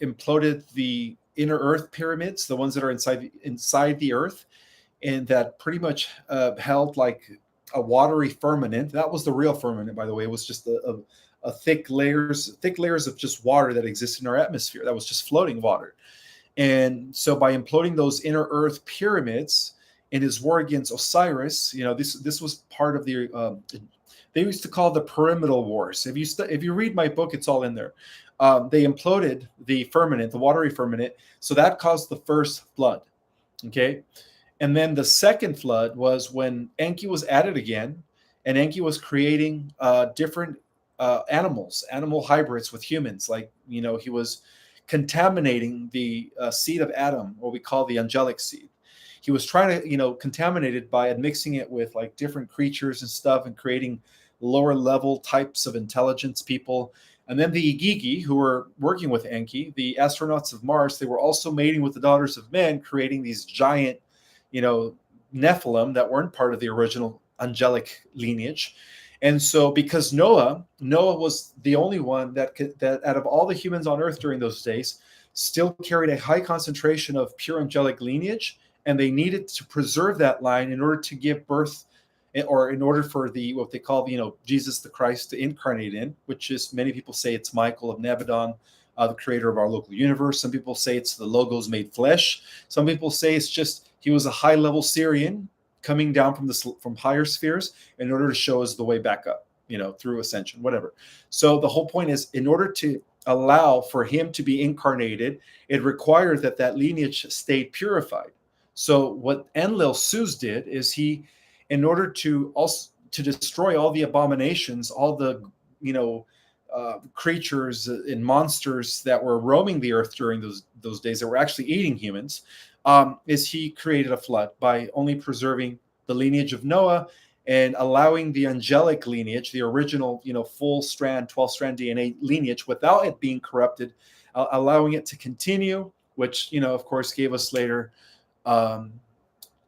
imploded the inner Earth pyramids, the ones that are inside the Earth, and that pretty much held like a watery firmament. That was the real firmament, by the way. It was just a thick layers of just water that exists in our atmosphere. That was just floating water. And so by imploding those inner Earth pyramids in his war against Osiris, you know, this was part of the they used to call the Pyramidal Wars. If you read my book, it's all in there. They imploded the firmament, the watery firmament, so that caused the first flood. Okay. And then the second flood was when Enki was added again, and Enki was creating different animal hybrids with humans. Like, you know, he was contaminating the seed of Adam, what we call the angelic seed. He was trying to, you know, contaminate it by mixing it with like different creatures and stuff and creating lower level types of intelligence people. And then the Igigi, who were working with Enki, the astronauts of Mars, they were also mating with the daughters of men, creating these giant, you know, Nephilim that weren't part of the original angelic lineage. And so because Noah was the only one that out of all the humans on earth during those days still carried a high concentration of pure angelic lineage, and they needed to preserve that line in order to give birth, or in order for the what they call, you know, Jesus the Christ to incarnate in, which is, many people say it's Michael of Nebadon, the creator of our local universe. Some people say it's the Logos made flesh. Some people say it's just he was a high-level Syrian coming down from higher spheres in order to show us the way back up, you know, through ascension, whatever. So the whole point is, in order to allow for him to be incarnated, it required that lineage stayed purified. So what Enlil-Sus did is he, in order to destroy all the abominations, all the, you know, creatures and monsters that were roaming the earth during those days that were actually eating humans, is he created a flood by only preserving the lineage of Noah and allowing the angelic lineage, the original, you know, full strand, 12-strand DNA lineage, without it being corrupted, allowing it to continue, which, you know, of course, gave us later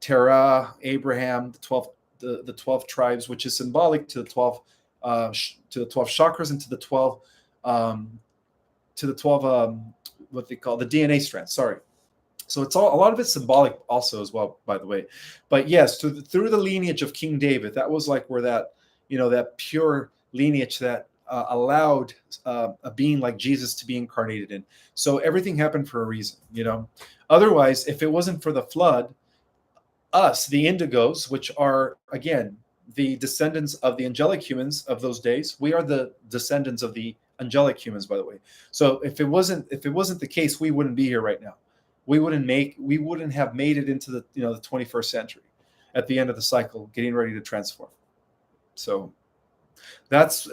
Terah, Abraham, the 12 tribes, which is symbolic to the 12 chakras and to the 12 what they call the DNA strands. Sorry. So it's a lot of it's symbolic also as well, by the way. But yes, through the lineage of King David, that was like where that, you know, that pure lineage that allowed a being like Jesus to be incarnated in. So everything happened for a reason, you know. Otherwise, if it wasn't for the flood, us, the indigos, which are, again, the descendants of the angelic humans of those days, we are the descendants of the angelic humans, by the way. So if it wasn't the case, we wouldn't be here right now. We wouldn't have made it into the the 21st century at the end of the cycle, getting ready to transform. So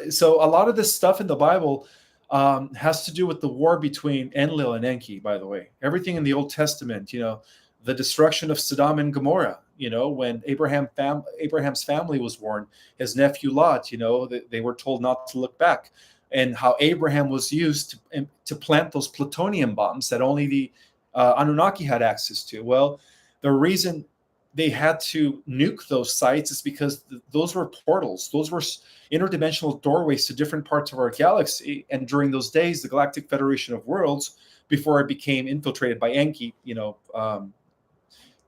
so a lot of this stuff in the Bible has to do with the war between Enlil and Enki. By the way, everything in the Old Testament, the destruction of Sodom and Gomorrah. When Abraham's family was warned, his nephew Lot. They were told not to look back, and how Abraham was used to plant those plutonium bombs that only the Anunnaki had access to. Well, the reason they had to nuke those sites is because those were portals. Those were interdimensional doorways to different parts of our galaxy. And during those days, the Galactic Federation of Worlds, before it became infiltrated by Enki,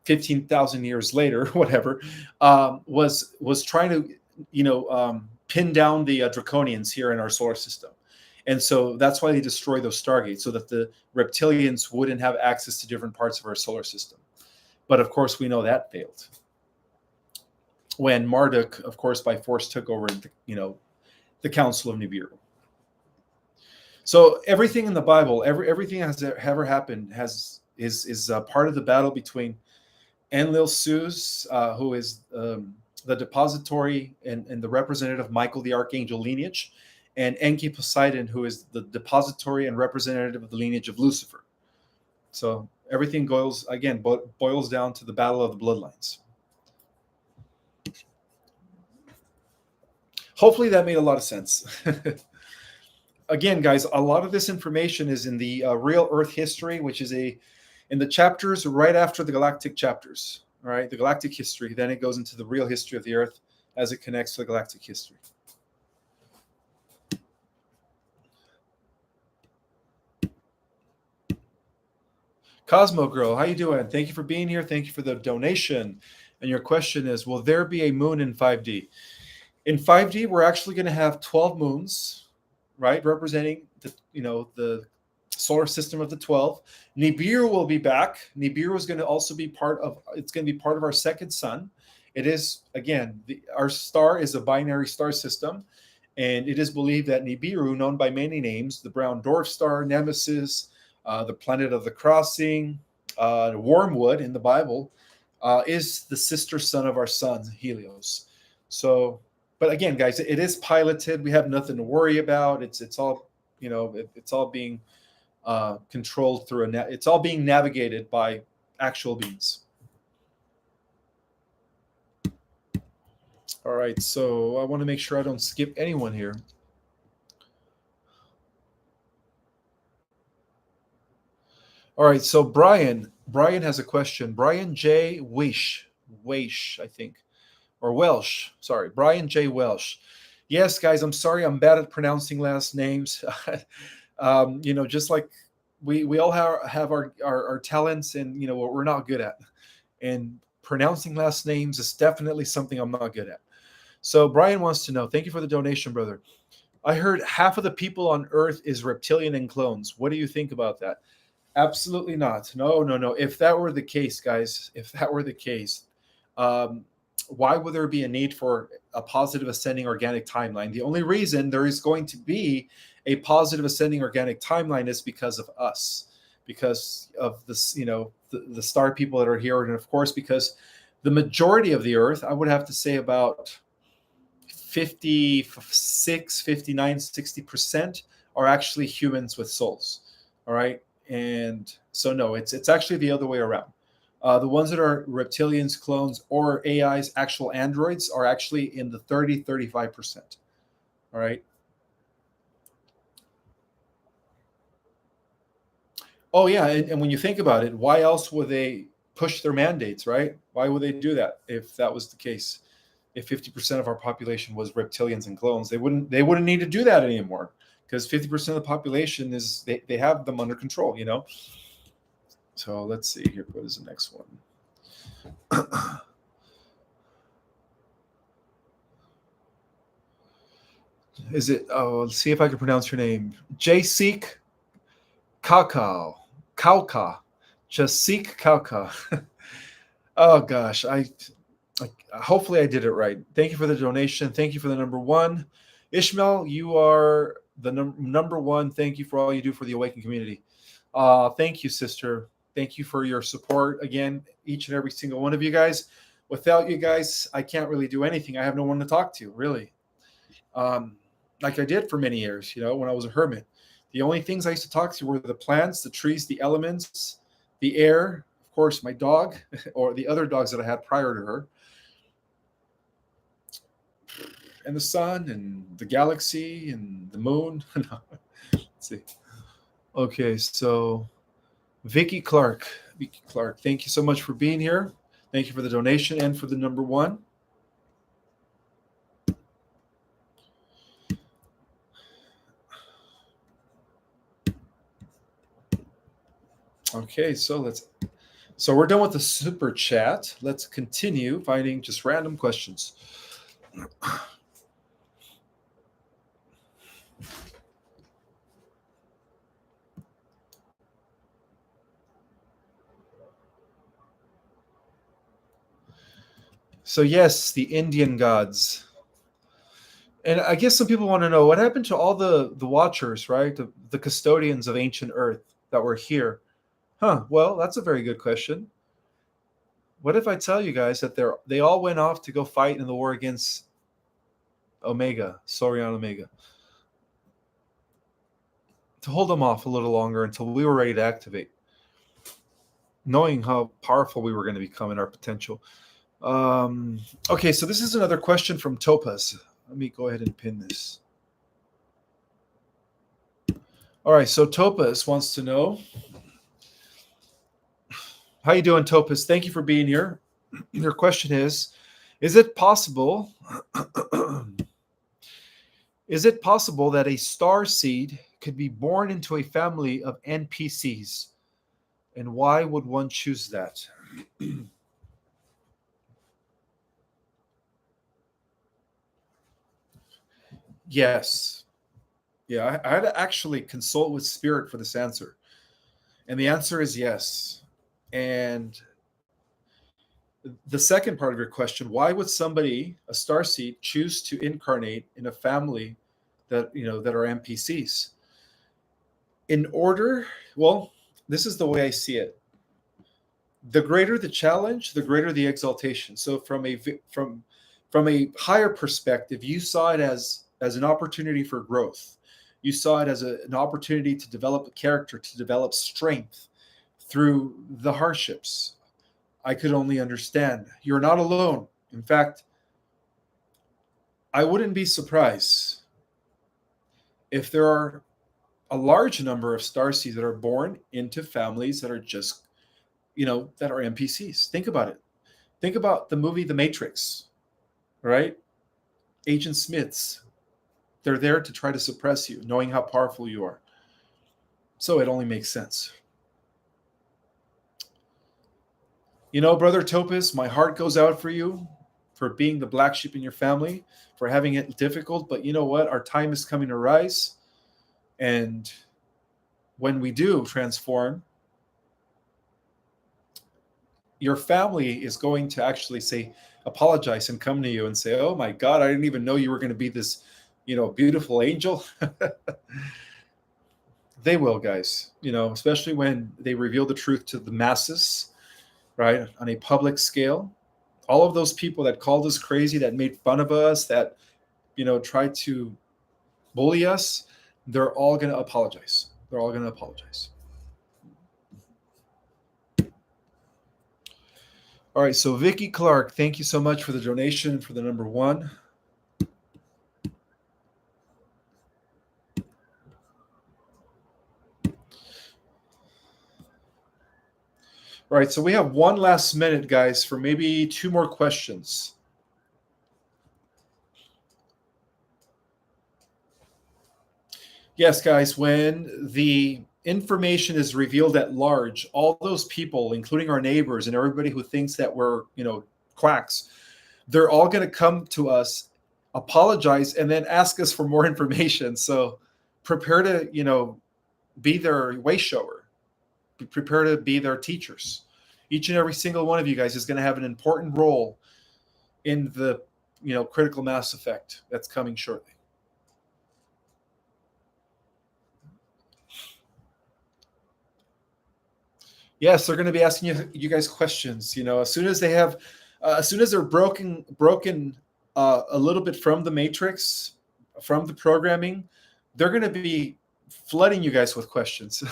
15,000 years later, whatever, was trying to, pin down the Draconians here in our solar system. And so that's why they destroy those stargates, so that the reptilians wouldn't have access to different parts of our solar system. But of course, we know that failed when Marduk, of course, by force took over, the Council of Nibiru. So everything in the Bible, everything that has ever happened is part of the battle between Enlil-Suze, who is the depository and the representative Michael the Archangel lineage, and Enki Poseidon, who is the depository and representative of the lineage of Lucifer. So everything boils down to the battle of the bloodlines. Hopefully that made a lot of sense. Again, guys, a lot of this information is in the Real Earth History, which is in the chapters right after the galactic chapters. All right, the galactic history. Then it goes into the real history of the Earth as it connects to the galactic history. Cosmo Girl, how you doing? Thank you for being here. Thank you for the donation. And your question is, will there be a moon in 5D? In 5D, we're actually going to have 12 moons, right, representing the solar system of the 12. Nibiru will be back. Nibiru is going to also be part of our second sun. It is, again, our star is a binary star system, and it is believed that Nibiru, known by many names, the brown dwarf star, Nemesis, the planet of the crossing, Wormwood in the Bible, is the sister sun of our sun, Helios. So, but again, guys, it is piloted. We have nothing to worry about. It's all, it's all being controlled through it's all being navigated by actual beings. All right, so I want to make sure I don't skip anyone here. All right, so Brian has a question. Brian J. Weish, I think, or Welsh. Sorry, Brian J. Welsh. Yes, guys, I'm sorry, I'm bad at pronouncing last names. Just like we all have our talents and what we're not good at, and pronouncing last names is definitely something I'm not good at. So Brian wants to know. Thank you for the donation, brother. I heard half of the people on Earth is reptilian and clones. What do you think about that? Absolutely not. No. If that were the case, guys, why would there be a need for a positive ascending organic timeline? The only reason there is going to be a positive ascending organic timeline is because of us, because of this, the star people that are here, and of course, because the majority of the Earth, I would have to say about 56, 59, 60% are actually humans with souls. All right. And so, no, it's actually the other way around. The ones that are reptilians, clones, or AIs, actual androids, are actually in the 30, 35%. All right. Oh, yeah. And when you think about it, why else would they push their mandates, right? Why would they do that if that was the case? If 50% of our population was reptilians and clones, they wouldn't need to do that anymore, because 50% of the population they have them under control, So let's see here. What is the next one? Is it? Oh, let's see if I can pronounce your name. Jasik Kaukau. Jasik Kaukau. Oh gosh, hopefully I did it right. Thank you for the donation. Thank you for the number one. Ishmael, you are the number one, thank you for all you do for the Awakened community. Thank you, sister. Thank you for your support. Again, each and every single one of you guys. Without you guys, I can't really do anything. I have no one to talk to, really. Um, like I did for many years, when I was a hermit. The only things I used to talk to were the plants, the trees, the elements, the air, of course, my dog, or the other dogs that I had prior to her, and the sun, and the galaxy, and the moon. Let's see. Okay, so Vicky Clark. Vicky Clark, thank you so much for being here. Thank you for the donation and for the number one. Okay, so we're done with the super chat. Let's continue finding just random questions. So yes, the Indian gods. And I guess some people want to know what happened to all the watchers, right? The custodians of ancient Earth that were here. Huh. Well, that's a very good question. What if I tell you guys that they all went off to go fight in the war against Omega, Sorion Omega, to hold them off a little longer until we were ready to activate, knowing how powerful we were going to become in our potential. Okay, so this is another question from Topaz. Let me go ahead and pin this. All right, so Topaz wants to know, how you doing, Topaz? Thank you for being here. Your question is it possible that a star seed could be born into a family of NPCs? And why would one choose that? Yes. Yeah, I had to actually consult with Spirit for this answer. And the answer is yes. And the second part of your question, why would somebody, a starseed, choose to incarnate in a family that are NPCs? Well, this is the way I see it. The greater the challenge, the greater the exaltation. So from a higher perspective, you saw it as an opportunity for growth. You saw it as an opportunity to develop a character, to develop strength through the hardships. I could only understand. You're not alone. In fact, I wouldn't be surprised if there are a large number of starseeds that are born into families that are just, that are NPCs. Think about it. Think about the movie The Matrix, right? Agent Smiths. They're there to try to suppress you, knowing how powerful you are. So it only makes sense. Brother Topaz, my heart goes out for you, for being the black sheep in your family, for having it difficult. But you know what? Our time is coming to rise. And when we do transform, your family is going to actually apologize and come to you and say, oh my God, I didn't even know you were going to be this, beautiful angel. They will, guys, especially when they reveal the truth to the masses, right? On a public scale. All of those people that called us crazy, that made fun of us, that, tried to bully us, they're all going to apologize. They're all going to apologize. All right, so Vicky Clark, thank you so much for the donation for the number one. All right, so we have one last minute, guys, for maybe two more questions. Yes, guys, when the information is revealed at large, all those people, including our neighbors and everybody who thinks that we're, quacks, they're all going to come to us, apologize, and then ask us for more information. So prepare to, be their way shower. Prepare to be their teachers. Each and every single one of you guys is going to have an important role in the, critical mass effect that's coming shortly. Yes, they're going to be asking you guys questions. As soon as they have, as soon as they're broken a little bit from the matrix, from the programming, they're going to be flooding you guys with questions.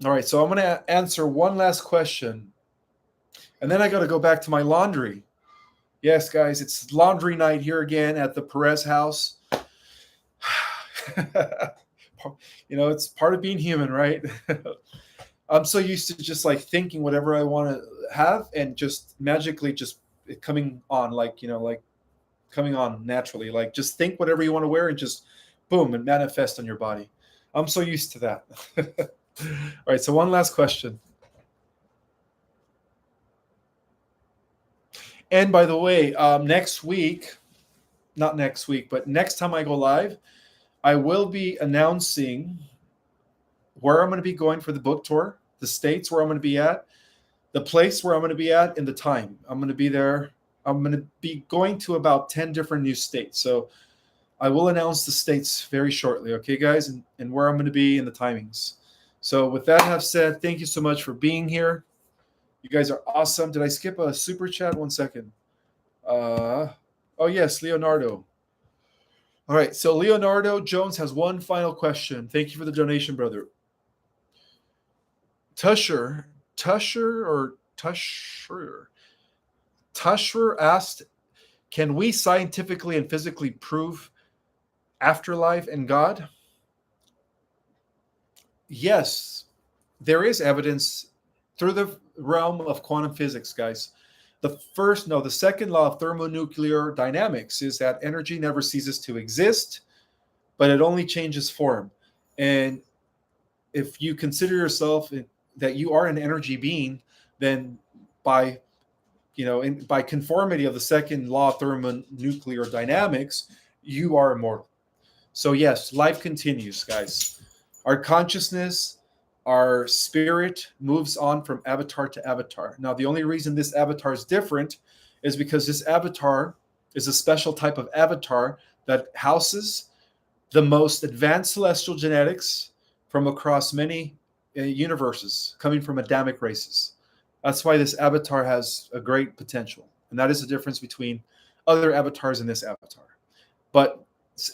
All right, so I'm going to answer one last question, and then I got to go back to my laundry. Yes, guys, it's laundry night here again at the Perez house. It's part of being human, right? I'm so used to just like thinking whatever I want to have and just magically just it coming on, like coming on naturally. Like just think whatever you want to wear and just boom and manifest on your body. I'm so used to that. All right, so one last question. And by the way, next week, not next week, but next time I go live, I will be announcing where I'm going to be going for the book tour, the states where I'm going to be at, the place where I'm going to be at, and the time. I'm going to be there. I'm going to be going to about 10 different new states. So I will announce the states very shortly, okay, guys, and where I'm going to be and the timings. So with that have said, thank you so much for being here. You guys are awesome. Did I skip a super chat? 1 second. Oh, yes, Leonardo. All right, so Leonardo Jones has one final question. Thank you for the donation, brother. Tusher asked, can we scientifically and physically prove afterlife and God? Yes, there is evidence through the realm of quantum physics, guys. The second law of thermonuclear dynamics is that energy never ceases to exist, but it only changes form. And if you consider yourself that you are an energy being, then by conformity of the second law of thermonuclear dynamics, you are immortal. So yes, life continues, guys. Our consciousness, our spirit moves on from avatar to avatar. Now, the only reason this avatar is different is because this avatar is a special type of avatar that houses the most advanced celestial genetics from across many universes coming from Adamic races. That's why this avatar has a great potential. And that is the difference between other avatars and this avatar. But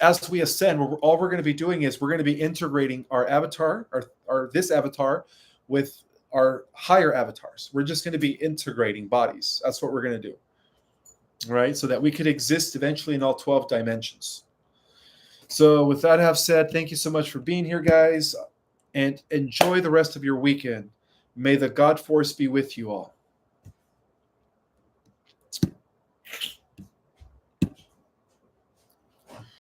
as we ascend, all we're going to be doing is we're going to be integrating our avatar, or this avatar, with our higher avatars. We're just going to be integrating bodies. That's what we're going to do. Right? So that we could exist eventually in all 12 dimensions. So with that have said, thank you so much for being here, guys, and enjoy the rest of your weekend. May the God force be with you all.